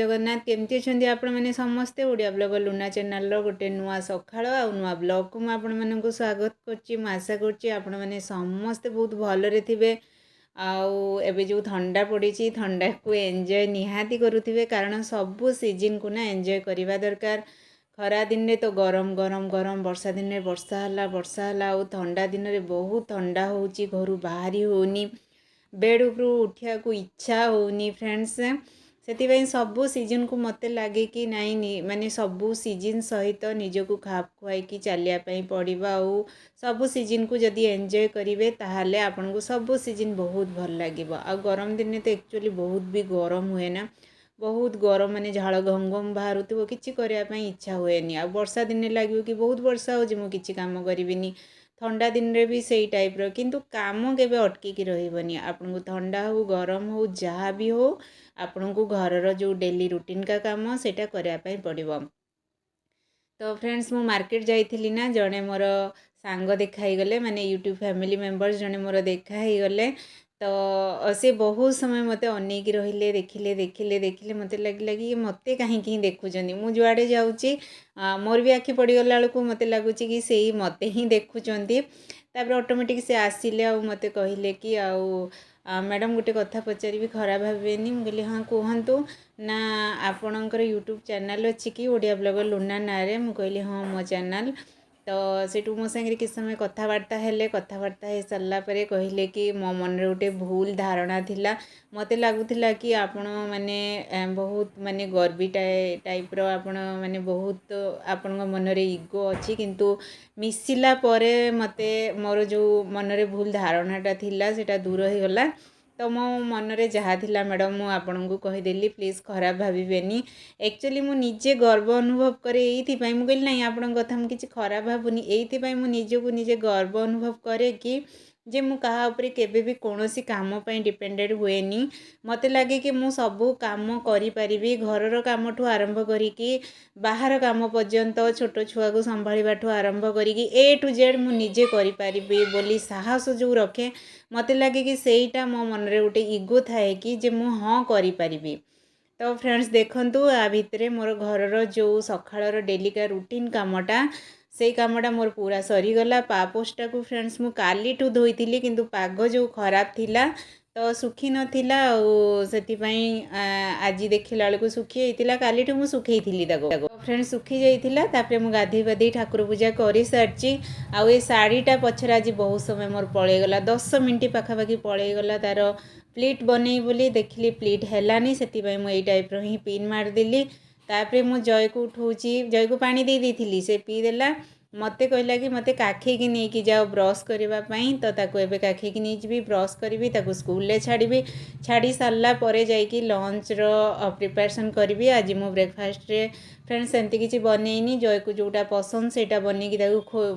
जगन्नाथ केमती अच्छे आपण मैंने समस्ते ओडिया ब्लॉगर लुना चैनल गोटे नुआ सकाळ आ नुआ ब्लॉग को मुझे स्वागत करची आशा करची आपण मैंने समस्ते बहुत भलरे थिबे आउ एबे जो ठंडा पड़ी ठंडा को एंजॉय निहाती करुथिबे कारण सबु सीजन को ना एंजॉय करवा दरकार। खरा दिन रे तो गरम गरम गरम वर्षा दिन में वर्षा हला आउ ठंडा दिन में बहुत ठंडा होची घर बाहरी होनी बेड उपरू उठिया को इच्छा होनी फ्रेंड्स से सबू सीजन को मत लगे कि नाई माने सबू सीजन सहित निजको खाप खुआई चलियापाई पड़ो आउ सबू सीजन को जदि एंजॉय करेंगे ताहले आपन को सबू सीजन बहुत भल लगे। आ गरम दिन तो एक्चुअली बहुत भी गरम हुए ना बहुत गरम माने झाड़ घम घम बाहर किसी करने इच्छा हुए आ वर्षा दिन लगे कि बहुत वर्षा हो किसी काम करी ठंडा दिन रे भी सही टाइप रो किंतु काम केबे अटकी रही आपन को ठंडा हो गरम हो जहाँ भी हो आपन को घर जो डेली रूटीन का काम सेटा करने पड़ो। तो फ्रेंड्स मु मार्केट जाइथिली ना जड़े मोर सांग देखाई गले माने यूट्यूब फैमिली मेंबर्स जड़े मोर देखाई गले तो से बहुत समय मते अनेक रहिले देखिले देखिले देखिले मते लगे कि मते कहीं देखुचंदी मु जुआड़े जाउची मोर भी आखि पड़गला बेलू मते लगुच कि से मते ही देखुचंदी तापर ऑटोमेटिक से आसिले आ मते कहले कि आउ मैडम गोटे कथा पचारि खराब भावेनी मुझे हाँ कहतु ना आपणकर यूट्यूब चैनल अच्छी कि ओडिया ब्लॉगर लुना ना रे मु कहली हाँ मो चैनल तो सेठू मो संगे किस समय कथबार्ता हेले कथबार्ता हो सारा पर कहले कि मो मन रे गोटे भूल धारणा थिला मते लागुथिला कि आपण माने बहुत माने गर्वी टाइप रो आपण माने बहुत आपण मन रे इगो अच्छी किंतु मिसिला परे मते मोर जो मन रे भूल धारणाटा थिला सेटा दूर हो गला। तो मो मन रे जहाँ थिला मैडम मु आपन को कहीदेली प्लीज खराब भावेनी एक्चुअली मु निजे गर्व अनुभव करे ये मुझे ना आपण कथा मुझे किसी खराब भावुनी ये निजको निजे गर्व अनुभव करे कि जे मु कहा उपरे केबे भी कौनसी काम पे डिपेंडेड हुएनी मते लगे कि मु सबू काम करि परिबी घरर काम ठू आरंभ करिकी बाहर काम पर्यंत छोट छुआ को संभाळीबा ठू आरंभ करिकी ए टू जेड मु निजे करि परिबी बोली साहस जो रखे मते लगे कि सेईटा मो मन रे गोटे इगो थाए कि जे मु हाँ करि परिबी। तो फ्रेंड्स देखंतु आ भितरे मोर घरर जो सखाळर डेली का रूटीन कामटा से कामटा मोर पूरा सरीगला पापोस्टा को फ्रेंड्स मु काली ठू धोईथिली किंतु पाग जो खराब थिला तो सुखी नथिला आज देखिला बेलू सुखी होता काली ठू मु सुखई फ्रेंड्स सुखी जाइथिला तापरे मु गाधे बाधे ठाकुर पूजा करी सारची आउ ए साड़ीटा पछरे आज बहुत समय मोर पळेगला 10 मिनिट पाखापाखि पळेगला तार प्लीट बनै बोली देखिली प्लीट हेलानी सेतिबाई मु एई टाइप रो ही पिन मारदेली तापरे मु जय को उठाऊची जय को पानी दे देथिली से पीदेला मते कहला कि मते काखेकी नहीं जाओ ब्रश करने तो ताको एबे काखेकी नहीं जी ब्रश करी ताको स्कूल ले छाड़ी छाड़ी सारा पर जाइकी लंच रो प्रिपरेशन करी आज मो ब्रेकफास्ट रे फ्रेंड्स एमती किसी बनईनी जय को जोटा पसंद सेटा बनईकी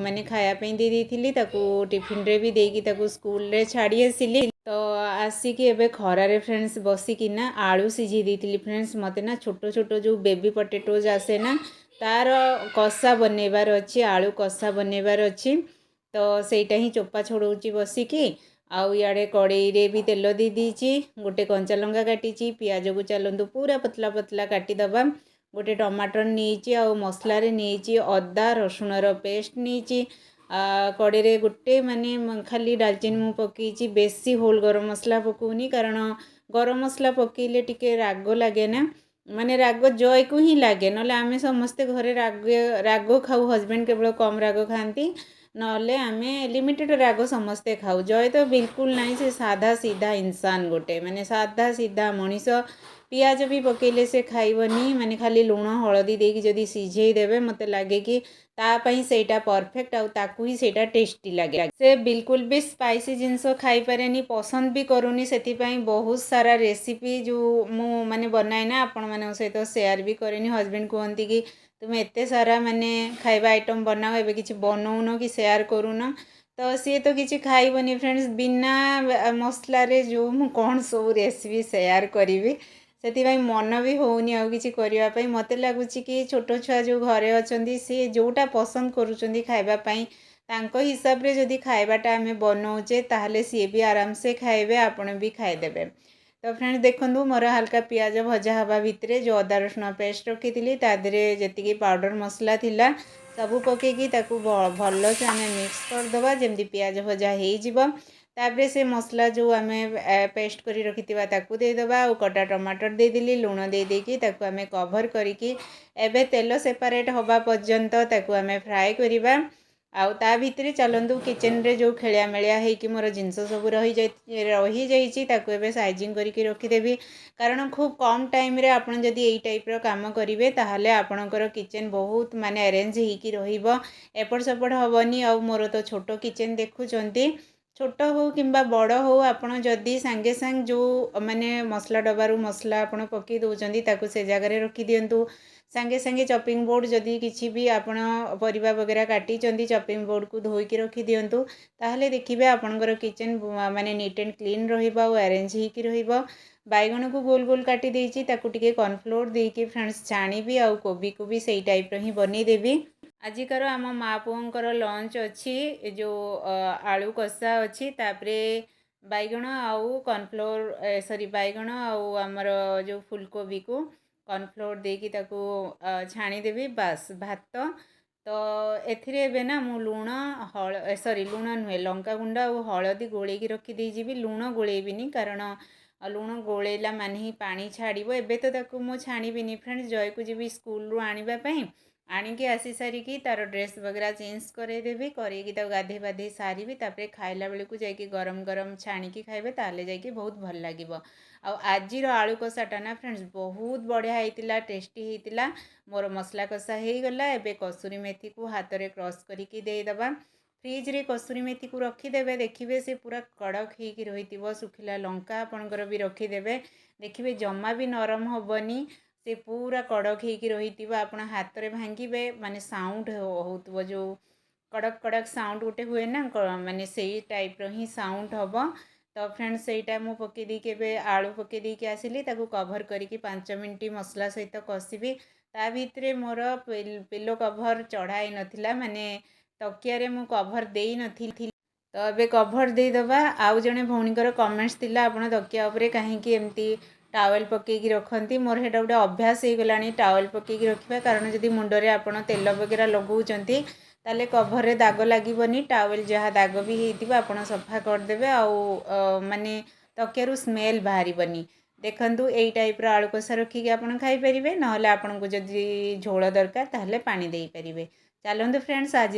माने खायापी दे देथिली ताको टिफिन रे भी देकी ताको स्कूल रे छाड़ी आसिली तो आसिकी एबे खरारे फ्रेंड्स बसिकिना आलू सिझे देथिली फ्रेंड्स मते ना छोट छोट जो बेबी पोटैटोज आसे ना तार कषा बनइबार अच्छी आलू कषा बनइबार अच्छी तो सेटा ही चोपा छोड़ाऊँगी बसिकी आउ इे कड़ई रे भी तेल दे दीची गोटे कंचा लंका काटी पियाज को चलतु पूरा पतला पतला काटिदबा गोटे टमाटर नहीं आउ मसला नहीं अदा रसुणर पेस्ट नहीं कड़े रे गोटे माने खाली डालचीनी मु पकईची बेसी होल गरम मसला पकाउनी कारण गरम मसला पकईले टिके राग लगे ना माने राग जय को ही लगे ना आम समस्ते घरे राग खाऊ हजबैंड केवल कम राग खाती नले आमे लिमिटेड राग समस्ते खाऊ जय तो बिल्कुल नहीं से साधा सीधा इंसान गोटे माने साधा सीधा मनीष पियाज भी पकेले से खाइबनी माने खाली लुण हलदी देकी जदी सिझेई देबे मते लागे कि तापाई सेटा परफेक्ट आउ ताकू ही सेटा टेस्टी लगे से बिल्कुल भी स्पाइसी जिनस खाई पारेनी पसंद भी करूनी सेतिपाई बहुत सारा रेसिपी जो मु माने बनाए ना आपण माने सहित शेयर भी करेनी हस्बैंड कहती कि तुम एते सारा माने खाइबा आइटम बनाओ एबे किछि बनौन कि शेयर करूना तो सी तो किसी खाइबनी फ्रेंड्स बिना मसला रे जो मु कौन सब रेसिपी शेयर करी से मन भी होनी आउ कि करने मत लगुच कि छोट छुआ जो घरे अच्छा सी जोटा पसंद करुँच खावाई हिसाब रे जदि खाइबाटा आम बनाऊे ताहले सी भी आराम से खाइबे आपण भी खाइदेबे। तो फ्रेंड्स देखंतु मोर हल्का पियाज भजा हवा भितर जो अदा रसुण पेस्ट रखी तादे जी पाउडर मसला थिला सबू पकईकी भल से आम मिक्स करदे जमी पियाज भजा हो तापरे से मसला जो आम पेस्ट करी रखिथिबा ताकू देदेबा और कटा टमाटर देदेली लुण देदेकी ताकू आम कभर करिकी एबे तेल सेपरेट हवा पर्यंत ताकू आम फ्राए करिबा आउ ता भितर चलतु किचन रे जो खेलिया मेलिया होगी मोर जिनस सब रही जाइए साइजिंग करके रखीदेवी कारण खूब कम टाइम रे आपन जदि यही टाइप रो काम करेंगे ताहले आपणकर किचन बहुत माने अरेंज होगी रहिबो एपट सेपट हेबनी आ मोर तो छोट किचन देखुंती छोट हो कि बड़ हो आपड़ जदि सांगे सांग जो माने मसला डबारू मसला आपड़ पकई दौरान ताकू से जगह रखी दिंतु सांगे सांगे चॉपिंग बोर्ड जदि किसी भी आपण परिबा वगैरह काटी चॉपिंग बोर्ड को धोईकी रखी दिंतु ताहले देखिए आपणकर किचन माने नीट एंड क्लीन रहिबा और अरेंज होगी रहिबो बैगण को गोल गोल काटी देइछि ताकू टिके कॉर्नफ्लोर देकी फ्रेंड्स छाणीबी आ कोबी को भी सही टाइप रो ही बनी देबी आजिकार आम माँ पुओंकर लंच अच्छी जो आलू कषा अच्छी तापरे बैगण आउ कॉर्नफ्लोर सॉरी बैगण आउ आमर जो फुलकोबी को कॉर्नफ्लोर देकी ताकू छाणीदेवी बास भात तो एथिरे एबे ना मु लुण सॉरी लुण नुहे लंका गुंड और हलदी गोलेकी रखीदेजी लुण गोलेबिनी कारण लुण गोलेला माने ही पानी छाड़िबो एबे तो ताकू मु छाणीबिनी फ्रेंड्स जय को जीवी स्कूल रु आनिबा पई आणिकी आसी सारिकी तार ड्रेस वगैरह चेंज करदेवी करैकी गाधे बाधे सारी तापर खाइला बेलू जाकि गरम गरम छाणिकी खाइबे ताले जाकि बहुत भल लागिबो आज आलू कषाटा ना फ्रेंड्स बहुत बढ़िया होता टेस्टी होता मोर मसला कषा हो गला एबे कसूरी मेथी को हाथ में क्रश करके देदेबा फ्रिज रे कसूरी मेथी को रखीदेवे देखिए से पूरा कड़क होगी रही सुखिला लंका आपणकर भी रखीदेवे देखिए जमा भी नरम हेबनी से पूरा कड़क होगी रही आप हाथ में भांगे माने साउंड हो जो कड़क कड़क साउंड गोटे हुए ना माने से टाइप रो ही साउंड हम तो फ्रेंड्स सहीटा मु पकई देके आलू पकई देके आसिली ताकू कभर करके 5 मिनट मसला सहित कषिबी ता भितरे मोर पिलो कभर चढ़ाई नथिला माने तकिया मु कभर देई नथिली तो एबे कभर देदेबा आउ जने भौणीकर कमेंट्स थिला आपण तकिया उपरे काहेकि एमती टावेल पकईकी रखती मोर हेटा गोटे अभ्यास हो गलानी टावेल पकईकी रखा कारण जदि मुंडरे आपण तेल वगैरह लगाउछंती ताले कभर रे दाग लागबनी टावेल जहाँ दाग भी होइतिबा आपण सफा करदेबे आउ माने तकियारू स्मेल बाहरिबनी देखंतु एई टाइप रो आलू कषा रखिकी आपण खाई परिबे नहले आपनको जदि झोल दरकार ताहले पानी देई परिबे चलंतु फ्रेंड्स आज